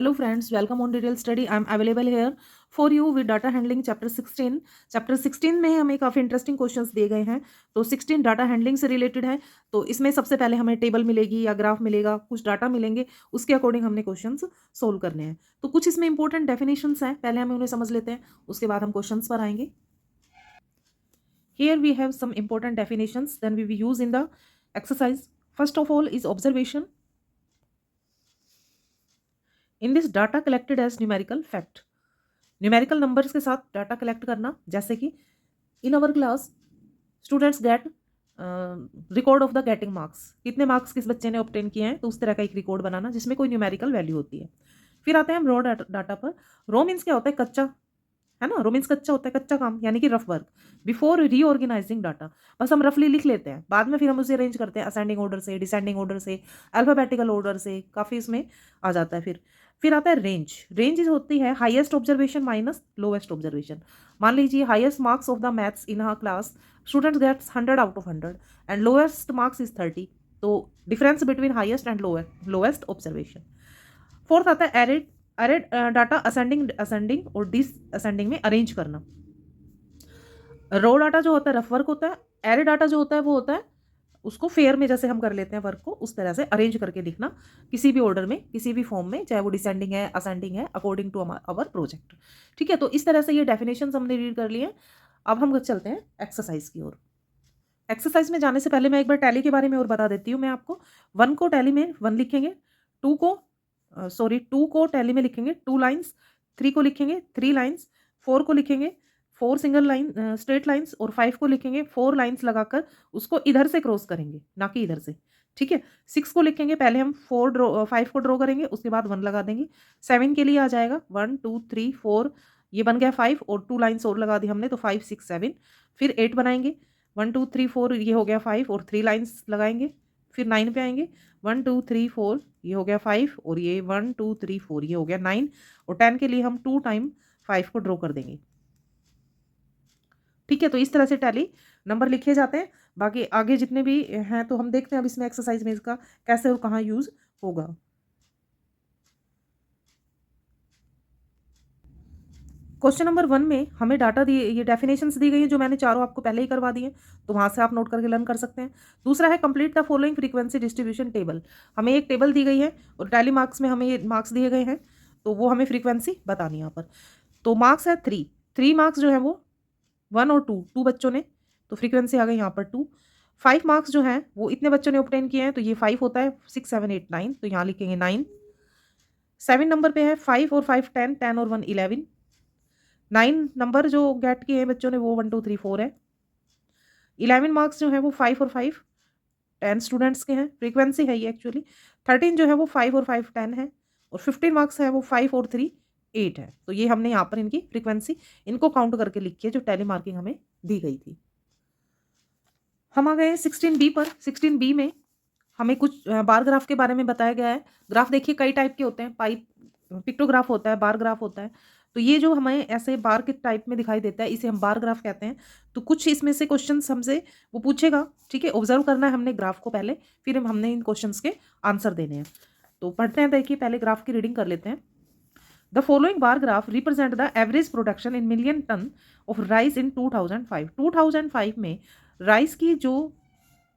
Hello friends, welcome on Detail Study. I'm available here for you with data handling chapter 16. Chapter 16 में हमें काफ़ी interesting questions दिए गए हैं। तो 16 डाटा हैंडलिंग से रिलेटेड है। तो इसमें सबसे पहले हमें टेबल मिलेगी या ग्राफ मिलेगा, कुछ डाटा मिलेंगे, उसके अकॉर्डिंग हमने क्वेश्चंस सोल्व करने हैं। तो कुछ इसमें इंपॉर्टेंट डेफिनेशंस हैं, पहले हमें उन्हें समझ लेते हैं, उसके बाद हम क्वेश्चंस पर आएंगे। Here we have some important definitions, then we will use in the exercise. First of all is observation. In this data collected as numerical fact. Numerical numbers के साथ डाटा कलेक्ट करना, जैसे कि in our class students get record of the getting marks, कितने marks किस बच्चे ने obtain किए हैं, तो उस तरह का एक रिकॉर्ड बनाना जिसमें कोई न्यूमेरिकल वैल्यू होती है। फिर आते हैं हम रॉ डाटा पर। रॉ मीन्स क्या होता है? कच्चा, है ना। रॉ मीन्स कच्चा होता है, कच्चा काम, यानी कि rough work. Before reorganising data, बस हम रफली लिख लेते हैं, बाद में फिर हम उसे अरेंज करते हैं असेंडिंग ऑर्डर से, डिसेंडिंग ऑर्डर से, अल्फाबेटिकल ऑर्डर से, काफ़ी इसमें आ जाता है। फिर आता है रेंज। रेंज होती है highest observation minus lowest observation. मान लीजिए highest marks of the maths in a class student gets 100 out of 100 and lowest marks is 30। तो difference between highest and lowest observation. Fourth आता है arrayed. Arrayed data ascending ascending और descending में arrange करना। Raw data जो होता है rough work होता है, एरे डाटा जो होता है वो होता है उसको फेयर में जैसे हम कर लेते हैं वर्क को, उस तरह से अरेंज करके लिखना किसी भी ऑर्डर में, किसी भी फॉर्म में, चाहे वो डिसेंडिंग है असेंडिंग है, अकॉर्डिंग टू अवर प्रोजेक्ट। ठीक है, तो इस तरह से ये डेफिनेशन हमने रीड कर लिए। अब हम चलते हैं एक्सरसाइज की ओर। एक्सरसाइज में जाने से पहले मैं एक बार टैली के बारे में और बता देती हूँ मैं आपको। 1 को टैली में 1 लिखेंगे, 2 को 2 को टैली में लिखेंगे 2 लाइन्स, 3 को लिखेंगे 3 लाइन्स, 4 को लिखेंगे 4 सिंगल लाइन स्ट्रेट लाइन्स, और 5 को लिखेंगे 4 लाइन्स लगाकर उसको इधर से क्रॉस करेंगे, ना कि इधर से। ठीक है, 6 को लिखेंगे, पहले हम 5 को ड्रॉ करेंगे, उसके बाद 1 लगा देंगे। 7 के लिए आ जाएगा 1 2 3 4, ये बन गया 5 और 2 लाइन्स और लगा दी हमने, तो 5 6 7। फिर 8 बनाएंगे, 1 2 3 4, ये हो गया 5 और 3 लाइन्स लगाएंगे। फिर 9 पे आएंगे, 1 2 3 4, ये हो गया 5 और ये 1 2 3 4, ये हो गया 9। और 10 के लिए हम 2 टाइम 5 को ड्रॉ कर देंगे। ठीक है, तो इस तरह से टैली नंबर लिखे जाते हैं। बाकी आगे जितने भी हैं तो हम देखते हैं अब इसमें एक्सरसाइज में इसका कैसे और कहाँ यूज होगा। क्वेश्चन नंबर 1 में हमें डाटा दिए, ये डेफिनेशंस दी गई हैं जो मैंने चारों आपको पहले ही करवा दी हैं, तो वहाँ से आप नोट करके लर्न कर सकते हैं। दूसरा है complete the following frequency distribution table. हमें एक टेबल दी गई है और टैली मार्क्स में हमें ये मार्क्स दिए गए हैं, तो वो हमें फ्रीक्वेंसी बतानी है यहाँ पर। तो मार्क्स है 3 मार्क्स जो है वो 1 और 2 बच्चों ने, तो फ्रीक्वेंसी आ गई यहाँ पर 2। 5 मार्क्स जो हैं वो इतने बच्चों ने ऑब्टेन किए हैं, तो ये 5 होता है, 6 7 8 9, तो यहाँ लिखेंगे 9। 7 नंबर पे है 5 और 5 10, 10 और 1 11। 9 नंबर जो गेट किए हैं बच्चों ने वो 1 2 3 4 है। 11 मार्क्स जो है वो 5 और 5 10 स्टूडेंट्स के हैं, फ्रीक्वेंसी है ये एक्चुअली। 13 जो है वो 5 और 5 10 है, और 15 मार्क्स है वो 5 और 3 8 है। तो ये हमने यहाँ पर इनकी फ्रीक्वेंसी, इनको काउंट करके लिखी है जो टैली मार्किंग हमें दी गई थी। हम आ गए 16B पर। 16B में हमें कुछ बार ग्राफ के बारे में बताया गया है। ग्राफ देखिए कई टाइप के होते हैं, पिक्टोग्राफ होता है, बार ग्राफ होता है। तो ये जो हमें ऐसे बार के टाइप में दिखाई देता है इसे हम बार ग्राफ कहते हैं। तो कुछ इसमें से क्वेश्चंस हमसे वो पूछेगा, ठीक है। ऑब्जर्व करना है हमने ग्राफ को पहले, फिर हमने इन क्वेश्चंस के आंसर देने हैं। तो पढ़ते हैं, देखिए पहले ग्राफ की रीडिंग कर लेते हैं। The following bar graph represent the average production in million ton of rice in 2005। 2005 में राइस की जो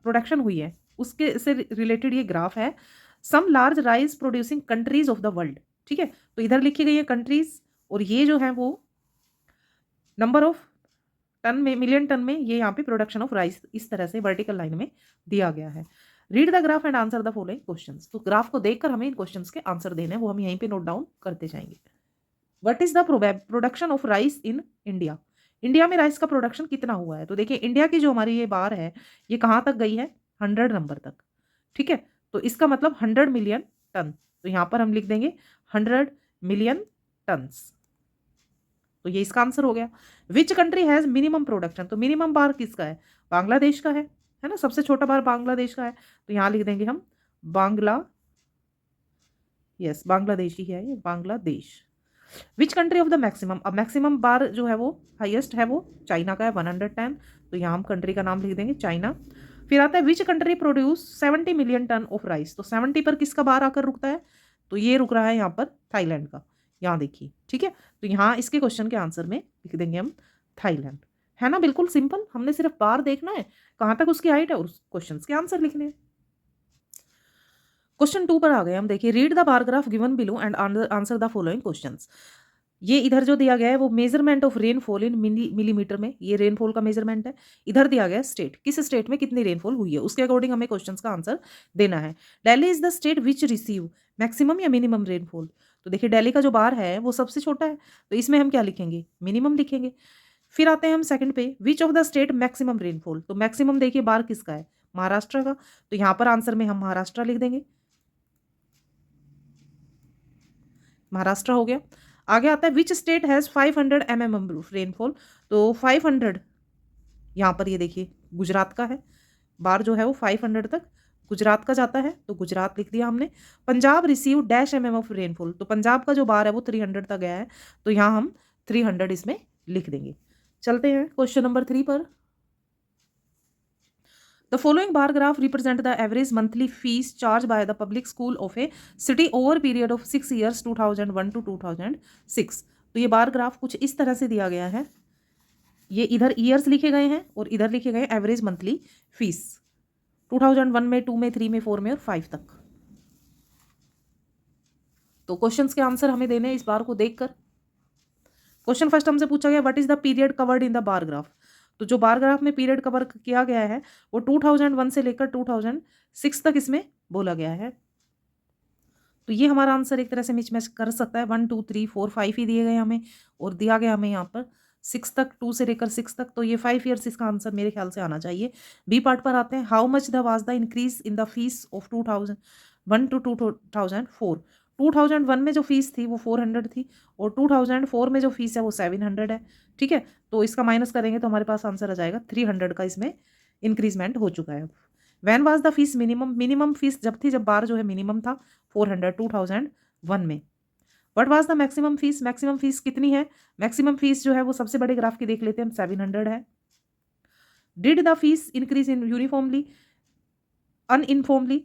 प्रोडक्शन हुई है उसके से रिलेटेड ये ग्राफ है। Some large rice producing countries of the world. ठीक है, तो इधर लिखी गई है कंट्रीज, और ये जो है वो नंबर ऑफ टन में, मिलियन टन में, ये यहाँ पे प्रोडक्शन ऑफ राइस इस तरह से वर्टिकल लाइन में दिया गया है। Read the graph and answer the following questions. तो ग्राफ को देखकर हमें इन क्वेश्चंस के आंसर देने हैं, वो हम यहीं पे नोट डाउन करते जाएंगे। What is the production of rice in India. India में राइस का प्रोडक्शन कितना हुआ है? तो देखिए इंडिया की जो हमारी ये बार है ये कहाँ तक गई है? 100 नंबर तक। ठीक है, तो इसका मतलब 100 मिलियन टन, तो यहाँ पर हम लिख देंगे 100 मिलियन टन्स। तो ये इसका आंसर हो गया। Which country has minimum production. तो मिनिमम बार किसका है? बांग्लादेश का है ना, सबसे छोटा बार बांग्लादेश का है, तो यहाँ लिख देंगे हम बांग्ला, यस बांग्लादेश ही है ये, Bangladesh. Which country of the maximum. अब मैक्सिमम बार जो है वो हाईएस्ट है वो चाइना का है 110, तो यहाँ हम कंट्री का नाम लिख देंगे चाइना। फिर आता है which country produce 70 million ton of rice. तो 70 पर किसका बार आकर रुकता है? तो ये रुक रहा है यहाँ पर थाईलैंड का, यहाँ देखिए, ठीक है। तो यहाँ इसके क्वेश्चन के आंसर में लिख देंगे हम थाईलैंड, है ना, बिल्कुल सिंपल। हमने सिर्फ बार देखना है कहाँ तक उसकी हाइट है और क्वेश्चन के आंसर लिखने हैं। क्वेश्चन 2 पर आ गए हम, देखिए read the bar graph given below and answer the following questions. ये इधर जो दिया गया है वो measurement of rainfall in millimetre में, ये रेनफॉल का मेजरमेंट है। इधर दिया गया है स्टेट, किस स्टेट में कितनी रेनफॉल हुई है, उसके अकॉर्डिंग हमें क्वेश्चंस का आंसर देना है। Delhi is the state which receive maximum या मिनिमम रेनफॉल। तो देखिए दिल्ली का जो बार है वो सबसे छोटा है, तो इसमें हम क्या लिखेंगे, मिनिमम लिखेंगे। फिर आते हैं हम सेकंड पे, which of the state maximum rainfall. तो मैक्सिमम देखिए बार किसका है, महाराष्ट्र का, तो यहाँ पर आंसर में हम महाराष्ट्र लिख देंगे, महाराष्ट्र हो गया। आगे आता है which state has 500 mm rainfall. तो 500 यहाँ पर ये देखिए गुजरात का है, बार जो है वो 500 तक गुजरात का जाता है, तो गुजरात लिख दिया हमने। Punjab receive dash mm of rainfall, तो पंजाब का जो बार है वो 300 तक गया है, तो यहाँ हम 300 इसमें लिख देंगे। चलते हैं क्वेश्चन नंबर 3 पर। The following bar graph represent the average monthly fees charged by the public school of a city over period of 6 years 2001 to 2006। तो ये बार ग्राफ कुछ इस तरह से दिया गया है, ये इधर ईयर्स लिखे गए हैं और इधर लिखे गए एवरेज मंथली फीस 2001 में, 2 में, 3 में, 4 में और 5 तक। तो क्वेश्चंस के आंसर हमें देने हैं इस बार को देखकर। क्वेश्चन फर्स्ट हमसे पूछा गया what is the period covered in the bar graph. तो जो बार ग्राफ में पीरियड कवर किया गया है वो 2001 से लेकर 2006 तक इसमें बोला गया है। तो ये हमारा आंसर एक तरह से मिच मैच कर सकता है, 1 2 3 4 5 ही दिए गए हमें और दिया गया हमें यहाँ पर 6 तक, 2 से लेकर 6 तक, तो ये 5 ईयर्स इसका आंसर मेरे ख्याल से आना चाहिए। बी पार्ट पर आते हैं, how much the was the increase in the fees of 2001 to 2004। 2001 में जो फीस थी वो 400 थी और 2004 में जो फीस है वो 700 है, ठीक है। तो इसका माइनस करेंगे तो हमारे पास आंसर आ जाएगा 300 का इसमें इंक्रीजमेंट हो चुका है। When was the fees minimum, minimum fees जब थी जब बार जो है मिनिमम था 400 2001 में। What was the maximum fees, maximum fees कितनी है, मैक्सिमम फीस जो है वो सबसे बड़े ग्राफ की देख लेते हैं हम, 700 है। Did the fees increase in uniformly uninformally,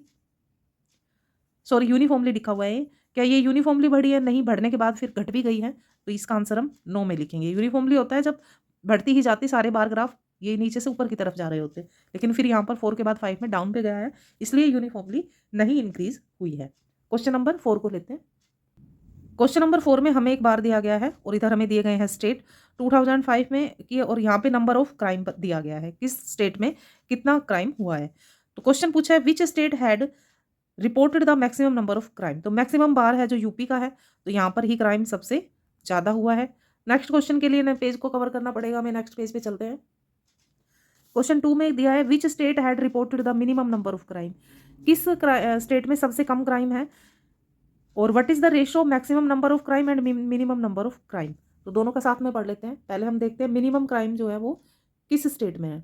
sorry uniformly लिखा हुआ है, क्या ये यूनिफॉर्मली बढ़ी है, नहीं, बढ़ने के बाद फिर घट भी गई है, तो इसका आंसर हम नो में लिखेंगे। यूनिफॉर्मली होता है जब बढ़ती ही जाती सारे बार ग्राफ ये नीचे से ऊपर की तरफ जा रहे होते, लेकिन फिर यहाँ पर 4 के बाद 5 में डाउन पे गया है, इसलिए यूनिफॉर्मली नहीं इंक्रीज हुई है। क्वेश्चन नंबर 4 को लेते हैं। क्वेश्चन नंबर 4 में हमें एक बार दिया गया है और इधर हमें दिए गए हैं स्टेट 2005 में की, और यहाँ पे नंबर ऑफ क्राइम दिया गया है, किस स्टेट में कितना क्राइम हुआ है। तो क्वेश्चन पूछा है which state had reported the maximum number of crime. तो मैक्सिमम बार है जो यूपी का है, तो यहाँ पर ही क्राइम सबसे ज़्यादा हुआ है। नेक्स्ट क्वेश्चन के लिए ना पेज को कवर करना पड़ेगा, हमें नेक्स्ट पेज पे चलते हैं। क्वेश्चन 2 में दिया है which state had reported the minimum number of crime, किस स्टेट में सबसे कम क्राइम है, और what is the ratio maximum number of crime and minimum number of crime. तो दोनों का साथ में पढ़ लेते हैं। पहले हम देखते हैं मिनिमम क्राइम जो है वो किस स्टेट में है।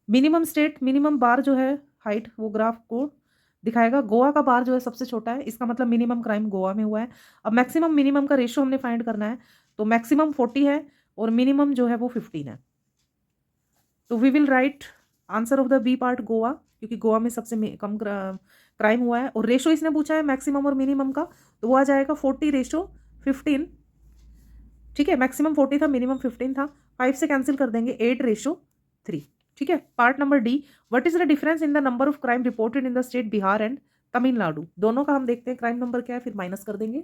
मिनिमम स्टेट, मिनिमम बार जो है हाइट वो ग्राफ को दिखाएगा। गोवा का बार जो है सबसे छोटा है, इसका मतलब मिनिमम क्राइम गोवा में हुआ है। अब मैक्सिमम मिनिमम का रेशो हमने फाइंड करना है, तो मैक्सिमम 40 है और मिनिमम जो है वो 15 है। तो we will write answer of the B part Goa, क्योंकि गोवा में सबसे कम क्राइम हुआ है। और रेशो इसने पूछा है मैक्सिमम और मिनिमम का, तो वो आ जाएगा 40:15, ठीक है। मैक्सिमम 40 था, मिनिमम 15 था, 5 से कैंसिल कर देंगे, 8:3, ठीक है। Part number D, what is the difference in the number of crime reported in the state Bihar and Tamil Nadu. दोनों का हम देखते हैं क्राइम नंबर क्या है, फिर माइनस कर देंगे।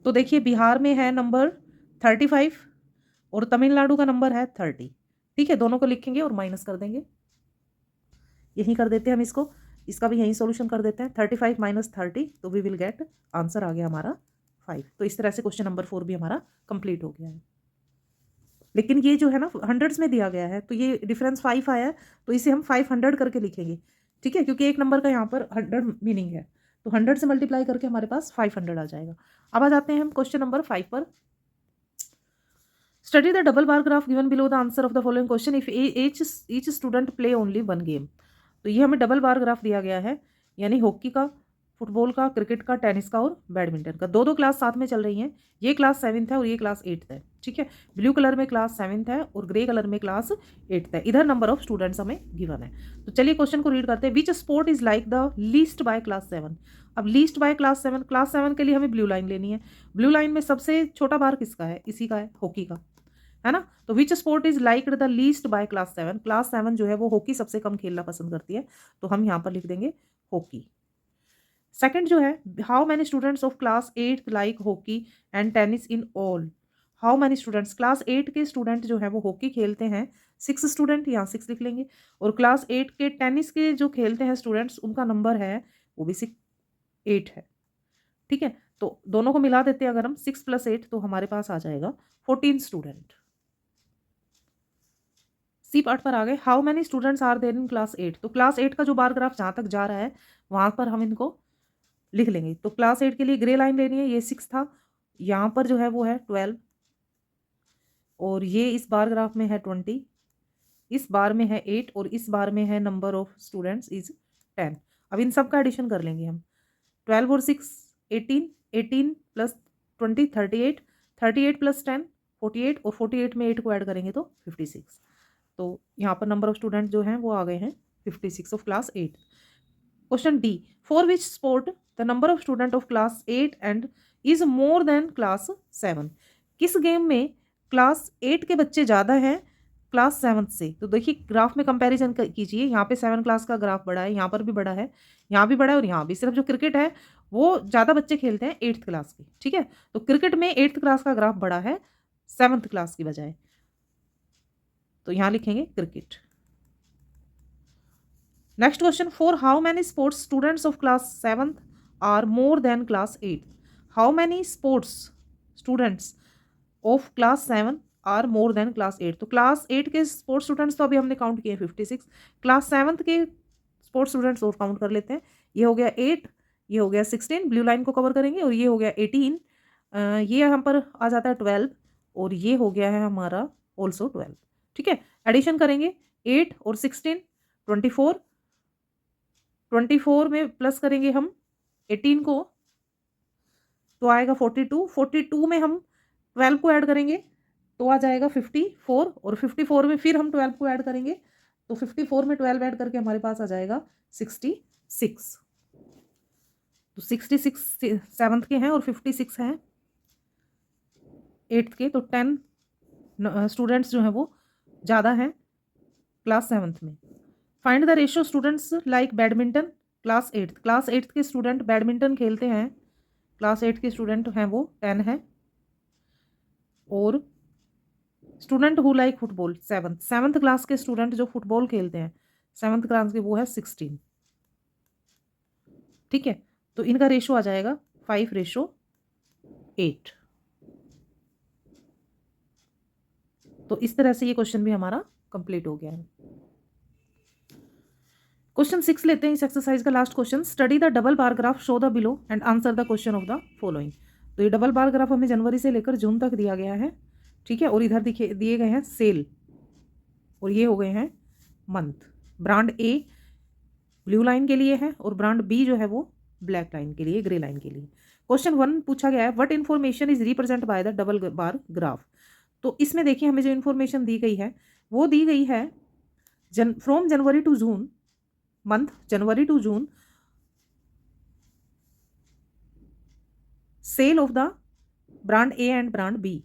तो देखिए बिहार में है नंबर 35 और तमिलनाडु का नंबर है 30, ठीक है। दोनों को लिखेंगे और माइनस कर देंगे, यही कर देते हैं हम इसको, इसका भी यही सॉल्यूशन कर देते हैं। 35 - 30, तो वी विल गेट आंसर आ गया हमारा 5। तो इस तरह से क्वेश्चन नंबर 4 भी हमारा कंप्लीट हो गया है। लेकिन ये जो है ना हंड्रेड्स में दिया गया है, तो ये डिफरेंस 5 आया है, तो इसे हम 500 करके लिखेंगे, ठीक है, क्योंकि एक नंबर का यहाँ पर 100 मीनिंग है, तो 100 से मल्टीप्लाई करके हमारे पास 500 आ जाएगा। अब आ जाते हैं हम क्वेश्चन नंबर 5 पर। Study the double bar graph given below the answer of the following question if each student play only 1 game. तो ये हमें डबल बार ग्राफ दिया गया है, यानी हॉकी का, फुटबॉल का, क्रिकेट का, टेनिस का और बैडमिंटन का। 2 क्लास साथ में चल रही हैं, ये क्लास 7th है और ये क्लास 8th है, ठीक है। ब्लू कलर में क्लास 7th है और ग्रे कलर में क्लास 8th है। इधर नंबर ऑफ स्टूडेंट्स हमें गिवन है। तो चलिए क्वेश्चन को रीड करते हैं। Which sport is like the least by class 7। अब लीस्ट बाय क्लास 7 के लिए हमें ब्लू लाइन लेनी है। ब्लू लाइन में सबसे छोटा बार किसका है? इसी का है, हॉकी का, है ना। तो which sport is liked the least by class 7? Class 7 जो है वो हॉकी सबसे कम खेलना पसंद करती है, तो हम यहाँ पर लिख देंगे हॉकी। सेकंड जो है, how many students of class 8 like hockey and tennis in all? How many students, class 8 के स्टूडेंट जो है वो हॉकी खेलते हैं, 6 स्टूडेंट, यहाँ 6 लिख लेंगे। और क्लास 8 के टेनिस के जो खेलते हैं स्टूडेंट्स, उनका नंबर है वो भी 8 है, ठीक है। तो दोनों को मिला देते हैं अगर हम, 6 + 8, तो हमारे पास आ जाएगा 14 स्टूडेंट। सी पार्ट पर आ गए, how many students are there in class 8? तो क्लास 8 का जो बार ग्राफ जहाँ तक जा रहा है वहाँ पर हम इनको लिख लेंगे। तो क्लास 8 के लिए ग्रे लाइन लेनी है, ये 6 था, यहाँ पर जो है वो है 12, और ये इस बार ग्राफ में है 20, इस बार में है 8, और इस बार में है नंबर ऑफ स्टूडेंट्स इज 10। अब इन सब का एडिशन कर लेंगे हम, 12 और 6 18, 18 + 20 38, 38 + 10 48, और 48 में 8 को ऐड करेंगे तो 56। तो यहाँ पर नंबर ऑफ स्टूडेंट जो हैं वो आ गए हैं 56 of class 8। Question D, for which sport the number of student of class 8 and is more than class 7? किस गेम में क्लास 8 के बच्चे ज़्यादा हैं क्लास 7 से? तो देखिए ग्राफ में कंपैरिजन कीजिए, यहाँ पे 7 क्लास का ग्राफ बड़ा है, यहाँ पर भी बड़ा है, यहाँ भी बड़ा है, और यहाँ भी। सिर्फ जो क्रिकेट है वो ज़्यादा बच्चे खेलते हैं 8th क्लास के, ठीक है। तो क्रिकेट में 8th क्लास का ग्राफ बड़ा है 7th क्लास की बजाय, तो यहाँ लिखेंगे cricket. Next question, for how many sports students of class 7 are more than class 8? How many sports students of class 7 are more than class 8? तो क्लास 8 के स्पोर्ट्स स्टूडेंट्स तो अभी हमने काउंट किए 56, क्लास 7 के स्पोर्ट्स स्टूडेंट्स और count कर लेते हैं। ये हो गया 8, ये हो गया 16, ब्लू लाइन को कवर करेंगे, और ये हो गया 18, ये यहाँ पर आ जाता है 12, और ये हो गया है हमारा ऑल्सो 12, ठीक है। एडिशन करेंगे, 8 और 16 24, 24 में प्लस करेंगे हम 18 को, तो आएगा 42, 42 में हम 12 को ऐड करेंगे तो आ जाएगा 54, और 54 में फिर हम 12 को ऐड करेंगे तो 54 में 12 ऐड करके हमारे पास आ जाएगा 66। तो 66 7th के हैं और 56 हैं 8th के, तो 10 स्टूडेंट्स जो हैं वो ज़्यादा हैं क्लास 7th में। Find the ratio students like badminton class 8th। Class 8th के स्टूडेंट बैडमिंटन खेलते हैं, क्लास 8 के स्टूडेंट हैं वो 10 है, और student who like football 7th class के स्टूडेंट जो फुटबॉल खेलते हैं 7th क्लास के वो है 16, ठीक है। तो इनका रेशो आ जाएगा 5:8। तो इस तरह से ये क्वेश्चन भी हमारा कंप्लीट हो गया है। क्वेश्चन 6 लेते हैं इस एक्सरसाइज का last question, study the double bar graph, show the below and answer the question of the following. तो ये डबल बार ग्राफ हमें जनवरी से लेकर जून तक दिया गया है, ठीक है, और इधर दिए गए हैं सेल, और ये हो गए हैं मंथ। ब्रांड ए ब्लू लाइन के लिए है, और ब्रांड बी जो है वो ब्लैक लाइन के लिए, ग्रे लाइन के लिए। क्वेश्चन 1 पूछा गया है, what information is represent by the double bar graph? तो इसमें देखिए हमें जो इन्फॉर्मेशन दी गई है वो दी गई है from January to June, month January to June, sale of the brand A and brand B,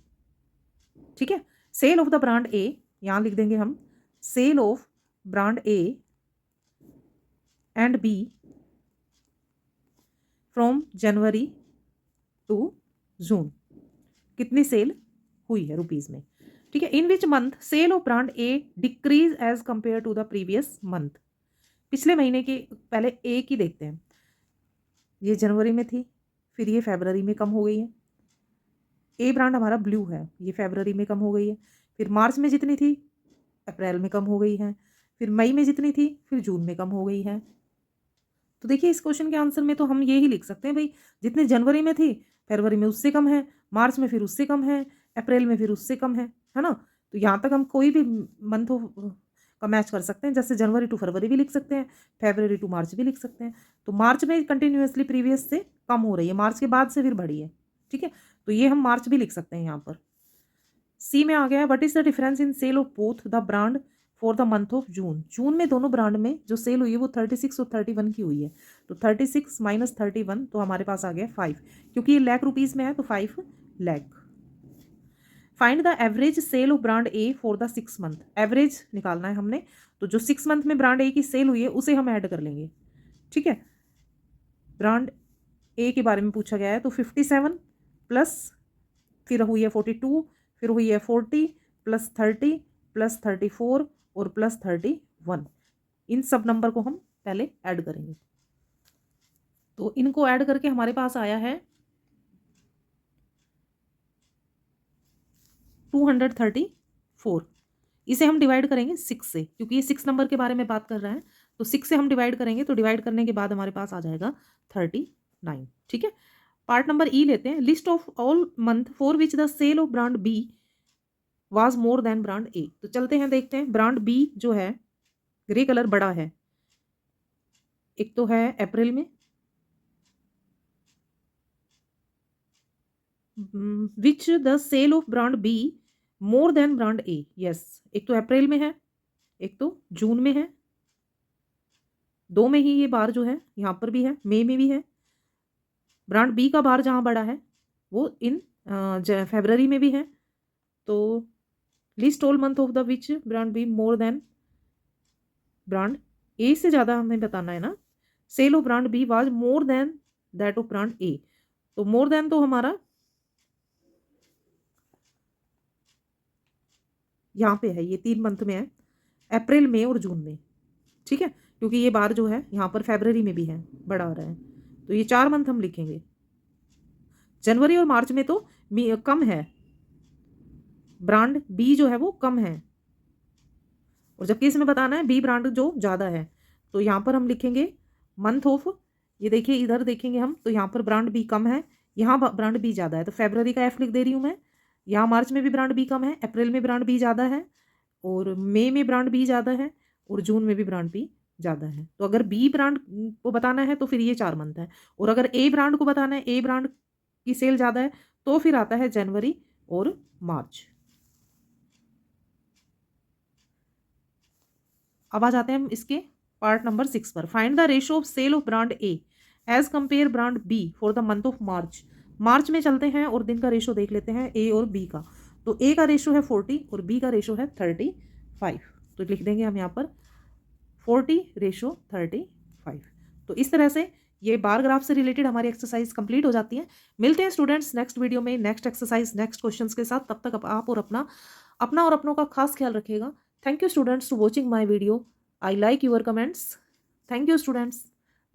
ठीक है। Sale of the brand A, यहां लिख देंगे हम sale of brand A and B from January to June, कितनी sale हुई है rupees में, ठीक है। In which month sale of brand A decrease as compare to the previous month? पिछले महीने के पहले ए की देखते हैं, ये जनवरी में थी, फिर ये फरवरी में कम हो गई है। ए ब्रांड हमारा ब्लू है, ये फरवरी में कम हो गई है, फिर मार्च में जितनी थी अप्रैल में कम हो गई है, फिर मई में जितनी थी फिर जून में कम हो गई है। तो देखिए इस क्वेश्चन के आंसर में तो हम ये ही लिख सकते हैं भाई, जितने जनवरी में थी फरवरी में उससे कम है, मार्च में फिर उससे कम है, अप्रैल में फिर उससे कम है ना। तो यहाँ तक हम कोई भी मंथ का मैच कर सकते हैं, जैसे जनवरी टू फरवरी भी लिख सकते हैं, फरवरी टू मार्च भी लिख सकते हैं। तो मार्च में कंटिन्यूसली प्रीवियस से कम हो रही है, मार्च के बाद से फिर बढ़ी है, ठीक है। तो ये हम मार्च भी लिख सकते हैं यहाँ पर। सी में आ गया है, what is the difference in sale of both the brand for the month of June. जून में दोनों ब्रांड में जो सेल हुई है वो 36 और 31 की हुई है, तो 36 माइनस 31 तो हमारे पास आ गया 5, क्योंकि ये लाख रुपीज़ में है तो 5 lakh. Find the average sale of brand A for the 6 month. Average निकालना है हमने, तो जो 6 मंथ में ब्रांड ए की सेल हुई है उसे हम ऐड कर लेंगे। ठीक है, ब्रांड ए के बारे में पूछा गया है, तो 57 प्लस फिर हुई है 42, फिर हुई है 40 प्लस 30 प्लस 34 और प्लस 31। इन सब नंबर को हम पहले ऐड करेंगे, तो इनको ऐड करके हमारे पास आया है 234। इसे हम डिवाइड करेंगे 6 से, क्योंकि ये 6 नंबर के बारे में बात कर रहा है, तो 6 से हम डिवाइड करेंगे, तो डिवाइड करने के बाद हमारे पास आ जाएगा 39। ठीक है, पार्ट नंबर ई लेते हैं। List of all month for which the sale of brand B was more than brand A. तो चलते हैं देखते हैं, ब्रांड बी जो है ग्रे कलर बड़ा है, एक तो है अप्रैल में, which the sale of brand B more than brand A. Yes, एक तो अप्रैल में है, एक तो जून में है, दो में ही ये बार जो है यहाँ पर भी है, मई में भी है। ब्रांड बी का बार जहाँ बड़ा है वो इन फरवरी में भी है। तो list all month of the which brand B more than brand A, से ज़्यादा हमें बताना है ना। Sale of brand B was more than that of brand A, तो मोर देन तो हमारा यहाँ पे है, ये 3 मंथ में है, अप्रैल में और जून में। ठीक है, क्योंकि ये बार जो है यहाँ पर फरवरी में भी है, बड़ा आ रहा है, तो ये 4 मंथ हम लिखेंगे। जनवरी और मार्च में तो कम है, ब्रांड बी जो है वो कम है, और जबकि इसमें बताना है बी ब्रांड जो ज़्यादा है, तो यहाँ पर हम लिखेंगे मंथ ऑफ, ये देखिए इधर देखेंगे हम, तो यहाँ पर ब्रांड बी कम है, यहाँ ब्रांड बी ज़्यादा है, तो फरवरी का एफ लिख दे रही हूँ मैं। यहाँ मार्च में भी ब्रांड बी कम है, अप्रैल में ब्रांड बी ज़्यादा है, और मई में ब्रांड बी ज़्यादा है, और जून में भी ब्रांड बी ज़्यादा है। तो अगर बी ब्रांड को बताना है तो फिर ये 4 मंथ है, और अगर ए ब्रांड को बताना है, ए ब्रांड की सेल ज़्यादा है, तो फिर आता है जनवरी और मार्च। अब आ जाते हैं हम इसके पार्ट नंबर 6 पर। Find the ratio of sale of brand A as compare brand B for the month of March. मार्च में चलते हैं और दिन का रेशो देख लेते हैं ए और बी का। तो ए का रेशो है 40 और बी का रेशो है 35, तो लिख देंगे हम यहाँ पर 40 रेशो 35। तो इस तरह से ये बार ग्राफ से रिलेटेड हमारी एक्सरसाइज कंप्लीट हो जाती है। मिलते हैं स्टूडेंट्स नेक्स्ट वीडियो में, नेक्स्ट एक्सरसाइज, नेक्स्ट क्वेश्चंस के साथ। तब तक आप और अपना और अपनों का खास ख्याल रखिएगा। Thank you students to watching my video. I like your comments. Thank you students.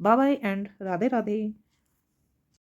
Bye bye and Radhe Radhe.